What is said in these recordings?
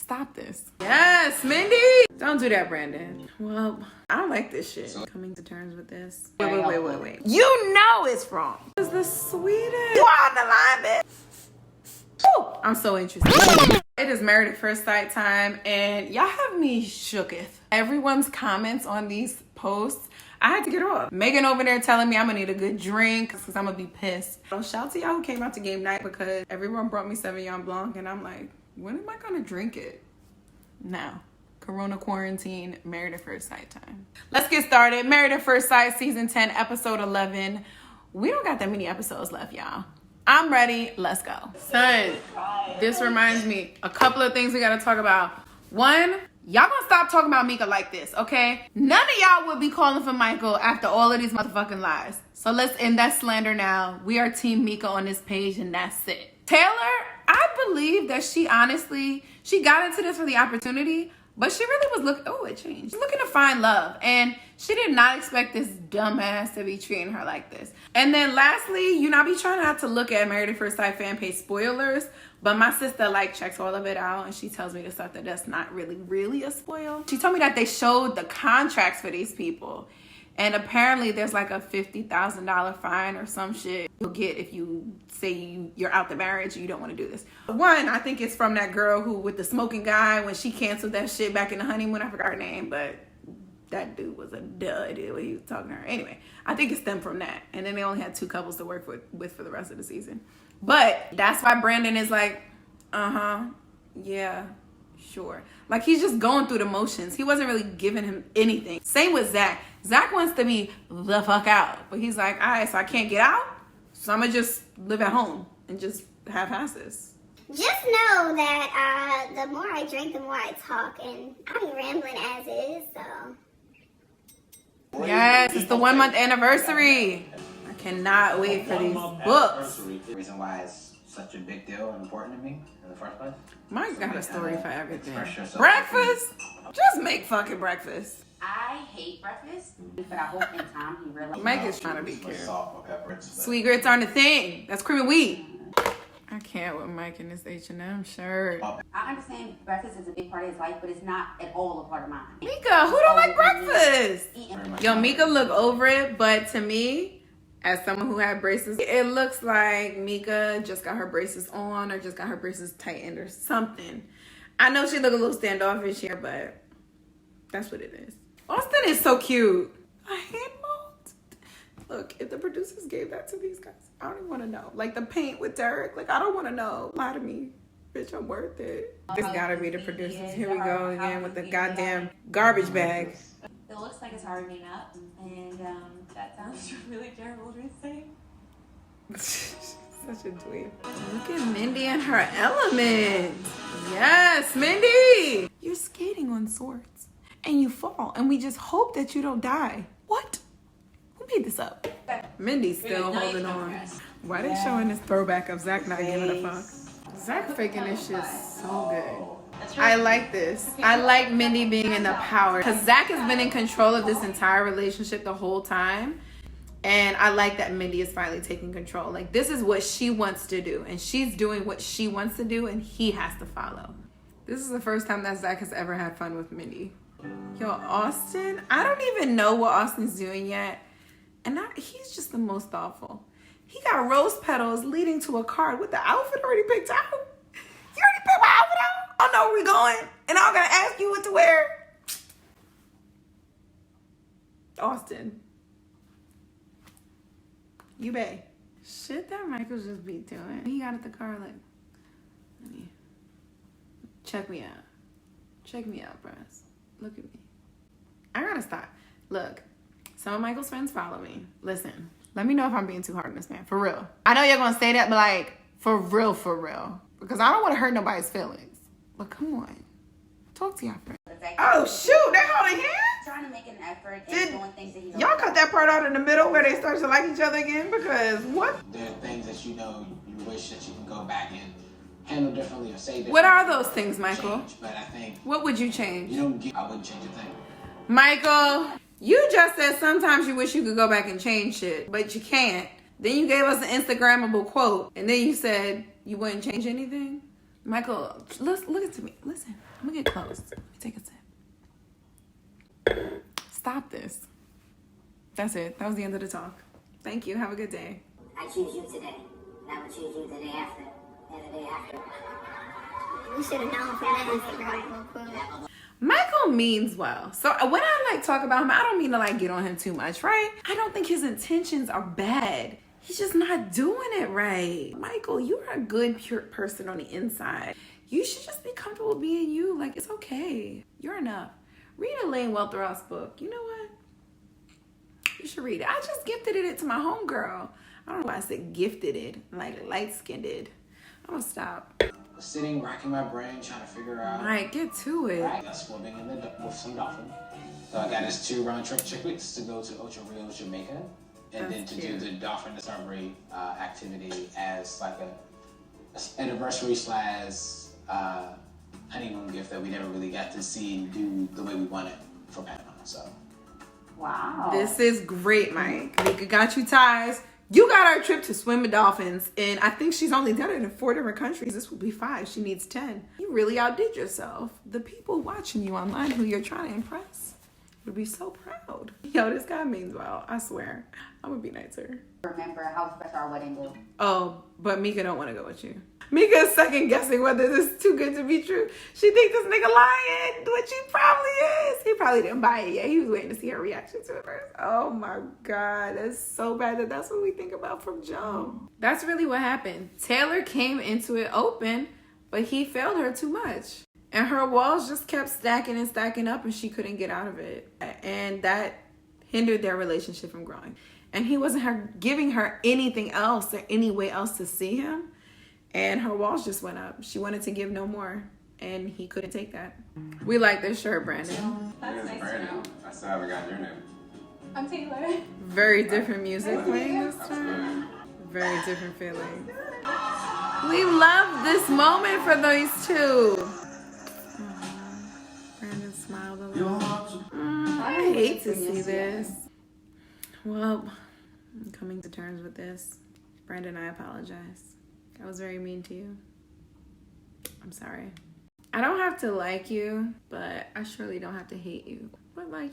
Stop this. Yes, Mindy! Don't do that, Brandon. Well, I don't like this shit. Coming to terms with this. Wait. You know it's wrong. It's the sweetest. You on the line, bitch. Woo! I'm so interested. It is Married at First Sight time, and y'all have me shooketh. Everyone's comments on these posts, I had to get off. Megan over there telling me I'm gonna need a good drink because I'm gonna be pissed. So shout out to y'all who came out to game night because everyone brought me Sauvignon Blanc, and I'm like, when am I gonna drink it? Now. Corona quarantine, Married at First Sight time. Let's get started. Married at First Sight, season 10, episode 11. We don't got that many episodes left, y'all. I'm ready. Let's go. Son, this reminds me a couple of things we got to talk about. One, y'all gonna stop talking about Mika like this, okay? None of y'all would be calling for Michael after all of these motherfucking lies. So let's end that slander now. We are Team Mika on this page, and that's it. Taylor, I believe that she got into this for the opportunity, but she really was it changed. She's looking to find love, and she did not expect this dumbass to be treating her like this. And then lastly, I be trying not to look at Married at First Sight fan page spoilers, but my sister checks all of it out, and she tells me the stuff that's not really a spoil. She told me that they showed the contracts for these people, and apparently there's a $50,000 fine or some shit you'll get if you say you're out the marriage and you don't want to do this. One, I think it's from that girl who with the smoking guy when she canceled that shit back in the honeymoon. I forgot her name, but that dude was a dud when he was talking to her. Anyway, I think it's them from that. And then they only had 2 couples to work with for the rest of the season. But that's why Brandon is yeah, sure. He's just going through the motions. He wasn't really giving him anything. Same with Zach. Zach wants to be the fuck out. But he's like, all right, so I can't get out? So I'm going to just live at home and just have houses. Just know that the more I drink, the more I talk. And I be rambling as is, so. Yes, it's the 1 month anniversary. I cannot wait for these books. The reason why it's such a big deal and important to me in the first place. Mike got a story for everything. Breakfast? Just make fucking breakfast. I hate breakfast, but I hope in time he realizes. Mike is trying to be cute. Sweet grits aren't a thing. That's cream of wheat. I can't with Mike in this H&M shirt. I understand breakfast is a big part of his life, but it's not at all a part of mine. Mika, who don't like breakfast? Yo, Mika look over it, but to me, as someone who had braces, it looks like Mika just got her braces on or just got her braces tightened or something. I know she look a little standoffish here, but that's what it is. Austin is so cute. A hand mold. Look, if the producers gave that to these guys, I don't even want to know. The paint with Derek, I don't want to know. Lie to me. Bitch, I'm worth it. This gotta be the producers. Here we go again with the goddamn garbage bag. It looks like it's already made up, and that sounds really terrible to say. Such a dweeb. Look at Mindy and her element. Yes, Mindy! You're skating on swords, and you fall, and we just hope that you don't die. What? Who made this up? Mindy's still holding on. Why they showing this throwback of Zach not giving a fuck? Zach faking this shit so good. I like this. I like Mindy being in the power. Because Zach has been in control of this entire relationship the whole time. And I like that Mindy is finally taking control. This is what she wants to do. And she's doing what she wants to do. And he has to follow. This is the first time that Zach has ever had fun with Mindy. Yo, Austin. I don't even know what Austin's doing yet. And he's just the most thoughtful. He got rose petals leading to a card with the outfit already picked out. You already picked my outfit out? Oh no, we're going. And I'm going to ask you what to wear. Austin. You bae. Shit that Michael just be doing. He got at the car check me out. Check me out, bros. Look at me. I gotta stop. Look, some of Michael's friends follow me. Listen, let me know if I'm being too hard on this man. For real. I know you're gonna say that, but for real. Because I don't want to hurt nobody's feelings. But come on. Talk to y'all friends. Oh, shoot. They holding hands? Trying to make an effort and doing things that he y'all cut that part out in the middle where they start to like each other again? Because what? There are things that you wish that you can go back and handle differently or say differently. What are those things, Michael? But I think... What would you change? I wouldn't change a thing. Michael, you just said sometimes you wish you could go back and change shit, but you can't. Then you gave us an Instagrammable quote, and then you said you wouldn't change anything? Michael, look at me. Listen, I'm gonna get close. Let me take a sip. Stop this. That's it. That was the end of the talk. Thank you. Have a good day. I choose you today, and I will choose you the day after, and the day after. We should have known from that Instagram quote. Michael means well. So when I talk about him, I don't mean to get on him too much, right? I don't think his intentions are bad. He's just not doing it right. Michael, you're a good, pure person on the inside. You should just be comfortable being you. It's okay. You're enough. Read Elaine Welteroth's book. You know what? You should read it. I just gifted it to my homegirl. I don't know why I said gifted it, light-skinned it. I'm gonna stop. Sitting, racking my brain, trying to figure out. All right, get to it. I got swimming with some dolphins. So I got his 2 round-trip tickets to go to Ocho Rios, Jamaica, and then to do the dolphin discovery activity as a anniversary / honeymoon gift that we never really got to see and do the way we wanted for Panama. So. Wow. This is great, Mike. Mika got you ties. You got our trip to swim with dolphins, and I think she's only done it in 4 different countries. This will be 5. She needs 10. You really outdid yourself. The people watching you online who you're trying to impress would be so proud. Yo, this guy means well. I swear. I'm gonna be nicer. Remember how special our wedding do. Oh, but Mika don't want to go with you. Mika is second guessing whether this is too good to be true. She thinks this nigga lying, which he probably is. He probably didn't buy it yet. He was waiting to see her reaction to it first. Oh my God, that's so bad that's what we think about from jump. That's really what happened. Taylor came into it open, but he failed her too much. And her walls just kept stacking and stacking up, and she couldn't get out of it. And that hindered their relationship from growing. And he wasn't giving her anything else or any way else to see him. And her walls just went up. She wanted to give no more. And he couldn't take that. We like this shirt, Brandon. That's nice to know. I still haven't got your name. I'm Taylor. Very different music playing this time. Very different feeling. We love this moment for these two. Brandon smiled a little. I hate to see this. Well, I'm coming to terms with this. Brandon, I apologize. I was very mean to you. I'm sorry. I don't have to like you, but I surely don't have to hate you. But I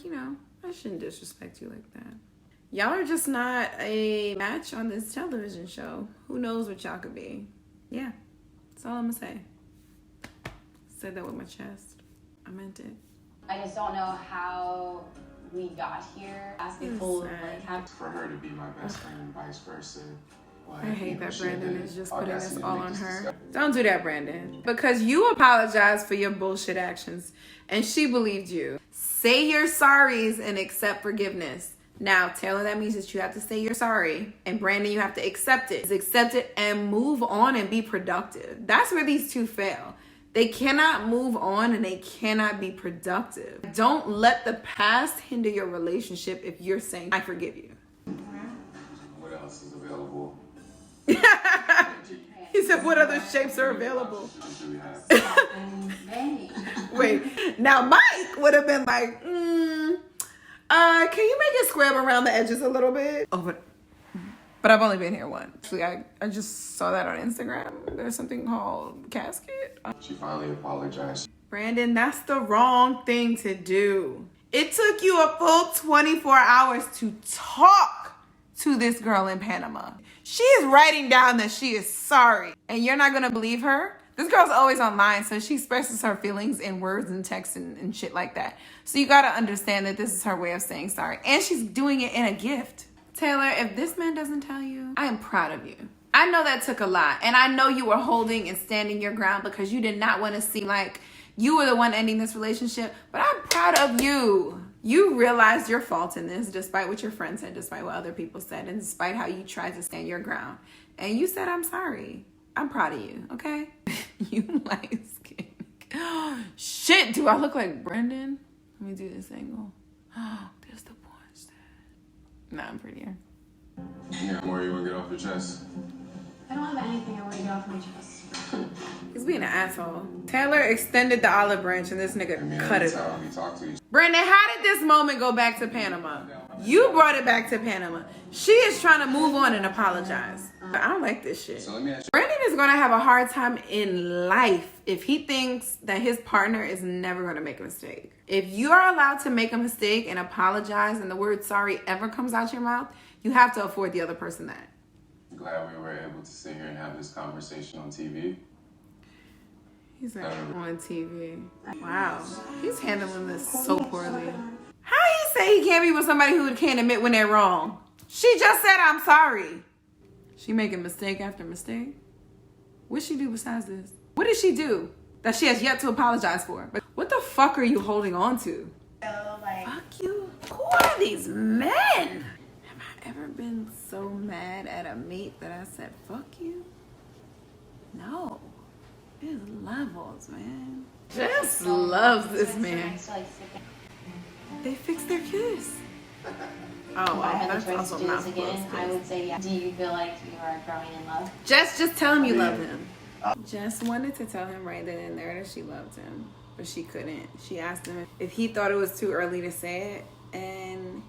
shouldn't disrespect you like that. Y'all are just not a match on this television show. Who knows what y'all could be? Yeah, that's all I'm gonna say. Said that with my chest. I meant it. I just don't know how we got here. Asking people For her to be my best friend and vice versa. I hate that Brandon is just putting this all on her. Don't do that, Brandon. Because you apologized for your bullshit actions and she believed you. Say your sorries and accept forgiveness. Now, Taylor, that means that you have to say you're sorry. And Brandon, you have to accept it. Accept it and move on and be productive. That's where these two fail. They cannot move on and they cannot be productive. Don't let the past hinder your relationship if you're saying, I forgive you. What else is available? He said, what other shapes are available? Wait, now Mike would have been like, can you make it square around the edges a little bit? Oh, but I've only been here once. Actually, I just saw that on Instagram. There's something called casket. She finally apologized. Brandon, that's the wrong thing to do. It took you a full 24 hours to talk to this girl in Panama. She is writing down that she is sorry. And you're not going to believe her? This girl's always online, so she expresses her feelings in words and text and shit like that. So you got to understand that this is her way of saying sorry. And she's doing it in a gift. Taylor, if this man doesn't tell you, I am proud of you. I know that took a lot. And I know you were holding and standing your ground because you did not want to seem like you were the one ending this relationship. But I'm proud of you. You realized your fault in this, despite what your friends said, despite what other people said, and despite how you tried to stand your ground. And you said, I'm sorry. I'm proud of you, okay? You light skin. Shit, do I look like Brendan? Let me do this angle. There's the porn star. Nah, I'm prettier. Yeah, more you want to get off your chest? I don't have anything I want to get off my chest. He's being an asshole. Taylor extended the olive branch and this nigga I mean, cut it that's how off. we talk to each Brandon, how did this moment go back to Panama? You brought it back to Panama. She is trying to move on and apologize. I don't like this shit. So let me ask you. Brandon is going to have a hard time in life if he thinks that his partner is never going to make a mistake. If you are allowed to make a mistake and apologize and the word sorry ever comes out your mouth, you have to afford the other person that. Glad we were able to sit here and have this conversation on TV. He's like, on TV. Wow. He's handling this so poorly. How he say he can't be with somebody who can't admit when they're wrong? She just said, I'm sorry. She making mistake after mistake? What'd she do besides this? What did she do that she has yet to apologize for? But what the fuck are you holding on to? Fuck you. Who are these men? Have I ever been so mad at a mate that I said, fuck you? No. There's levels, man. Jess loves this man. They fixed their kiss. Oh, If I wow, had that's the choice also to do not this again, I would say yeah. Do you feel like you are growing in love? Jess, just tell him you love him. Jess wanted to tell him right then and there that she loved him, but she couldn't. She asked him if he thought it was too early to say it, and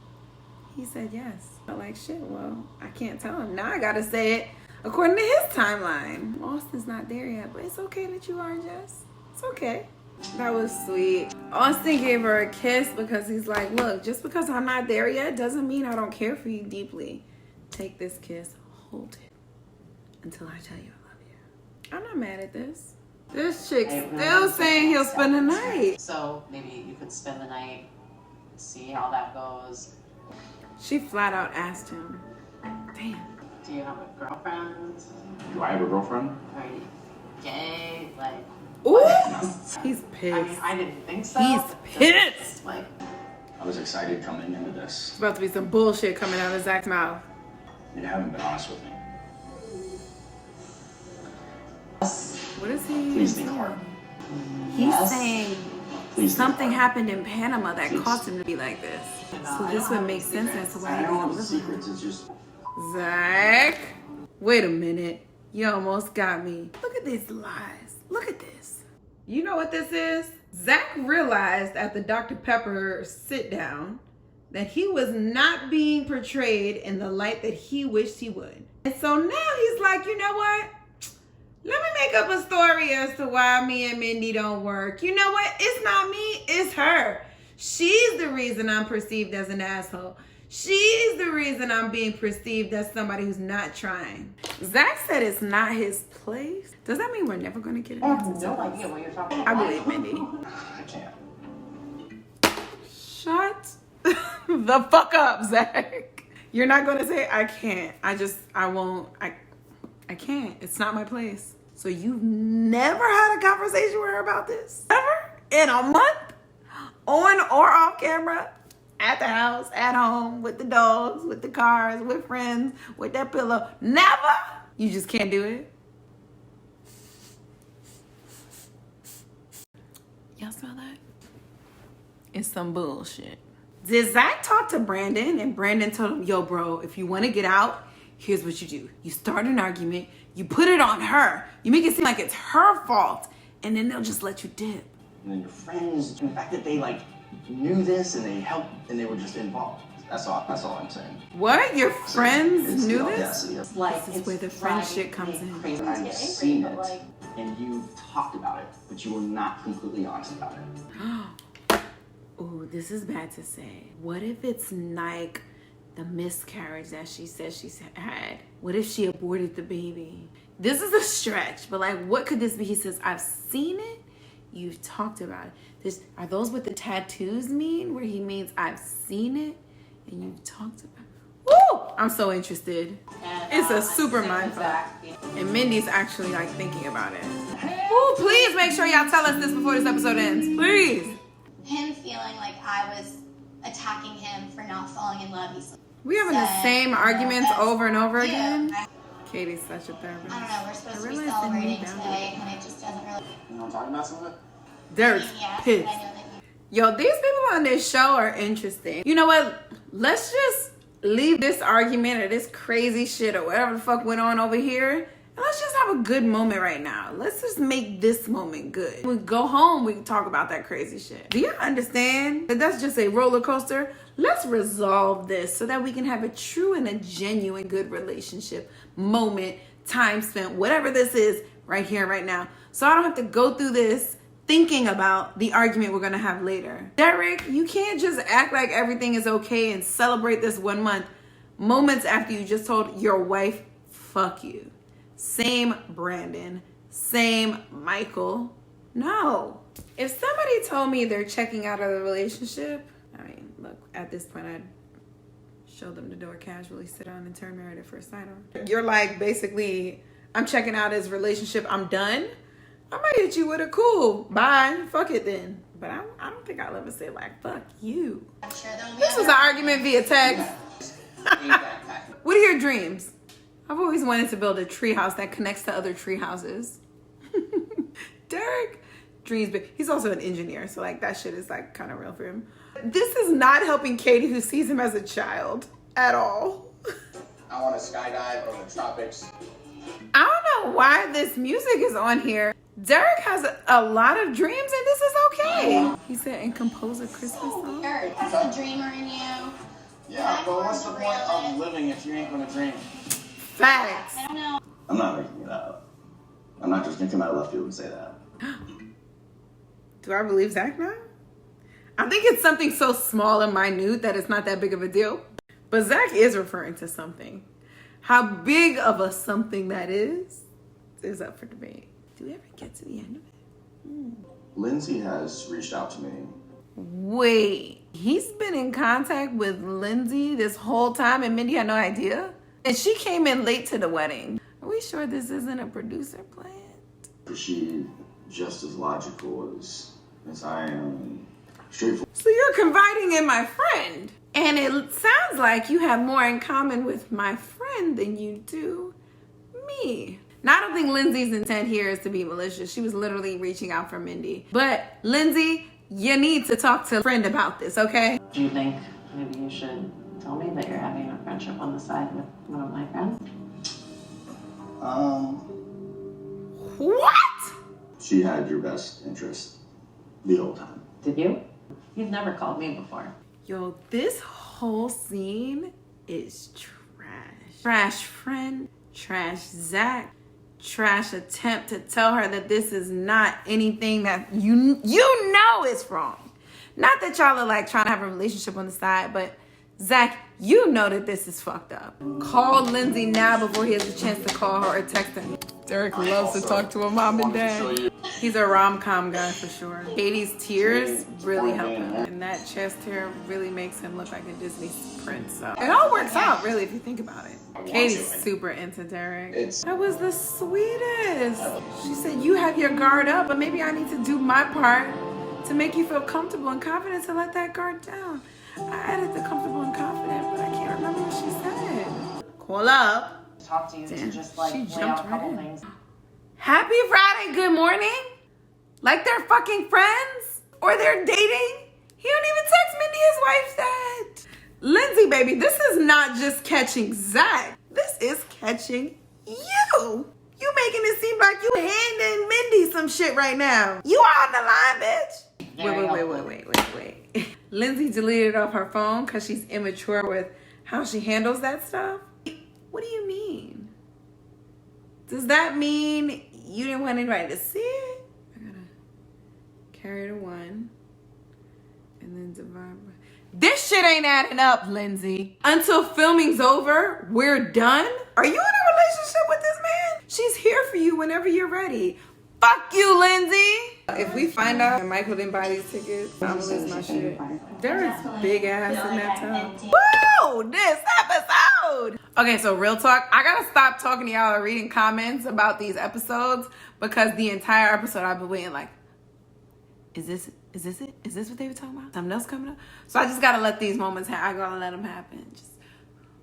he said yes. I'm like, shit, well, I can't tell him. Now I gotta say it according to his timeline. Austin's not there yet, but it's okay that you are, Jess. It's okay. That was sweet. Austin gave her a kiss because he's like, look, just because I'm not there yet doesn't mean I don't care for you deeply. Take this kiss, hold it until I tell you I love you. I'm not mad at this. This chick's still saying he'll spend the night. So maybe you could spend the night, see how that goes. She flat out asked him, damn. Do you have a girlfriend? Do I have a girlfriend? Are you gay? Like, Ooh, he's I pissed. mean, I didn't think so. He's pissed. Like, I was excited coming into this. It's about to be some bullshit coming out of Zach's mouth. You haven't been honest with me. What is he Please think saying? hard. He's saying Please something think hard. happened in Panama that caused him to be like this. So this would make sense as to why I he don't doesn't have live secrets. It's just Zach, wait a minute. You almost got me. Look at these lies. Look at this. You know what this is? Zach realized at the Dr. Pepper sit down that he was not being portrayed in the light that he wished he would. And so now he's like, you know what? Let me make up a story as to why me and Mindy don't work. You know what? It's not me, it's her. She's the reason I'm perceived as an asshole. She's the reason I'm being perceived as somebody who's not trying. Zach said it's not his place. Does that mean we're never going to get an I answer? have no idea what you're talking I about. believe Mindy. I can't. Shut the fuck up, Zach. You're not going to say, I can't. I won't. I can't. It's not my place. So you've never had a conversation with her about this? Ever? In a month? On or off camera? At the house, at home, with the dogs, with the cars, with friends, with that pillow. Never? You just can't do it? Y'all smell that? It's some bullshit. Did Zach talk to Brandon and Brandon told him, yo, bro, if you want to get out, here's what you do. You start an argument, you put it on her, you make it seem like it's her fault, and then they'll just let you dip. And then your friends, the fact that they knew this and they helped and they were just involved. That's all I'm saying. What? Your friends It's knew the this? audacity of- Like, This is where the friend shit comes in. Crazy. I've seen it and you've talked about it, but you were not completely honest about it. Ooh, this is bad to say. What if it's like the miscarriage that she said she had? What if she aborted the baby? This is a stretch, but what could this be? He says, I've seen it. You've talked about it. Are those what the tattoos mean? Where he means I've seen it and you've talked about it? Woo! I'm so interested. And, It's a I'm super sick of mind fuck. Zach. And Mindy's actually thinking about it. Ooh, please make sure y'all tell us this before this episode ends. Please. Him feeling like I was attacking him for not falling in love. He's We having the said, same arguments over and over again? I Katie's such a therapist. don't know, we're supposed to be realized they need celebrating today, and it just doesn't really You want to talk about some of it? Dirt's yes, but pissed. I know that Yo, these people on this show are interesting. You know what? Let's just leave this argument or this crazy shit or whatever the fuck went on over here And let's just have a good moment right now. Let's just make this moment good. When we go home, we can talk about that crazy shit. Do you understand that that's just a roller coaster? Let's resolve this so that we can have a true and a genuine good relationship, moment, time spent, whatever this is right here, right now. So I don't have to go through this thinking about the argument we're going to have later. Derek, you can't just act like everything is okay and celebrate this 1 month moments after you just told your wife, fuck you. Same Brandon, same Michael. No. If somebody told me they're checking out of the relationship, I mean, look, at this point, I'd show them the door casually, sit down, and turn married at first sight on. You're like, basically, I'm checking out his relationship, I'm done. I might hit you with a cool, bye, fuck it then. But I don't think I'll ever say like, fuck you. This was an argument via text. What are your dreams? I've always wanted to build a tree house that connects to other tree houses. Derek dreams big. He's also an engineer, so like that shit is like kind of real for him. This is not helping Katie, who sees him as a child at all. I want to skydive over the tropics. I don't know why this music is on here. Derek has a lot of dreams and this is okay. He said, and compose a Christmas song. Derek, that's a dreamer in you. Yeah, but what's the point of living if you ain't gonna dream? Facts. I don't know. I'm not making it up. I'm not just gonna come out of left field and say that. Do I believe Zach now? I think it's something so small and minute that it's not that big of a deal. But Zach is referring to something. How big of a something that is up for debate. Do we ever get to the end of it? Lindsay has reached out to me. Wait, he's been in contact with Lindsay this whole time and Mindy had no idea? And she came in late to the wedding. Are we sure this isn't a producer plant? She's just as logical as I am and straightforward. So you're confiding in my friend. And it sounds like you have more in common with my friend than you do me. Now, I don't think Lindsay's intent here is to be malicious. She was literally reaching out for Mindy. But Lindsay, you need to talk to a friend about this, okay? Do you think maybe you should tell me that you're having a friendship on the side with one of my friends? What? She had your best interest the whole time. Did you? You've never called me before. Yo, this whole scene is trash. Trash friend, trash Zach, trash attempt to tell her that this is not anything that you know is wrong. Not that y'all are like trying to have a relationship on the side, but Zach, you know that this is fucked up. Call Lindsay now before he has a chance to call her or text her. Derek loves to talk to a mom and dad. He's a rom-com guy for sure. Katie's tears really help him. And that chest hair really makes him look like a Disney prince. So it all works out, really, if you think about it. Katie's super into Derek. That was the sweetest. She said, you have your guard up, but maybe I need to do my part to make you feel comfortable and confident to let that guard down. I added the comfortable and confident, but I can't remember what she said. Call up. Talk to you to just like she lay jumped out a right couple in. things. Happy Friday, good morning? Like they're fucking friends? Or they're dating? He don't even text Mindy, his wife's dad. Lindsay, baby, this is not just catching Zach. This is catching you. You making it seem like you handing Mindy some shit right now. You on the line, bitch. Wait. Lindsay deleted off her phone because she's immature with how she handles that stuff? What do you mean? Does that mean you didn't want anybody to see it? I gotta carry the one and then divide by... This shit ain't adding up, Lindsay. Until filming's over, we're done? Are you in a relationship with this man? She's here for you whenever you're ready. Fuck you, Lindsay. If we find out that Michael didn't buy these tickets, I'm gonna lose my shit. Derek's big ass in that tub. Woo! This episode! Okay, so real talk. I gotta stop talking to y'all or reading comments about these episodes because the entire episode I've been waiting like, is this it? Is this what they were talking about? Something else coming up? So I just gotta let these moments happen. I gotta let them happen.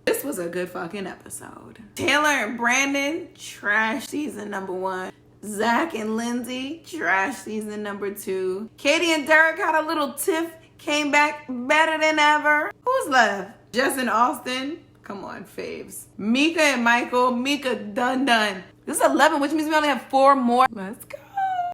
This was a good fucking episode. Taylor and Brandon, trash season number 1. Zach and Lindsay, trash season number 2. Katie and Derek had a little tiff, came back better than ever. Who's left? Jess and Austin, come on, faves. Mika and Michael, Mika done. This is 11, which means we only have 4 more. Let's go.